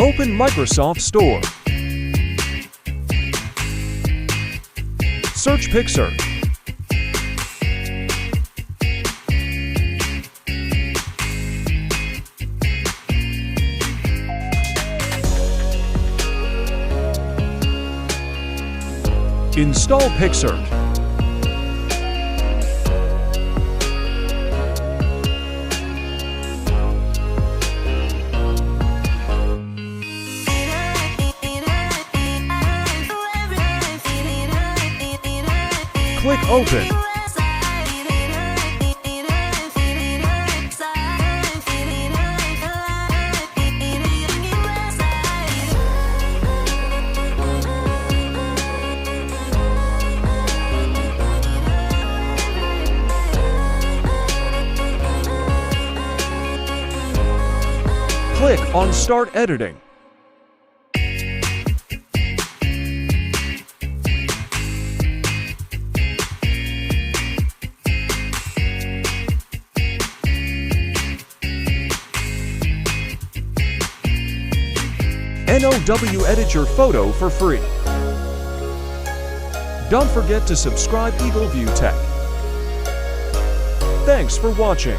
Open Microsoft Store. Search PicsArt. Install PicsArt. Click Open. Click on Start Editing. NOW edit your photo for free. Don't forget to subscribe Eagle View Tech. Thanks for watching.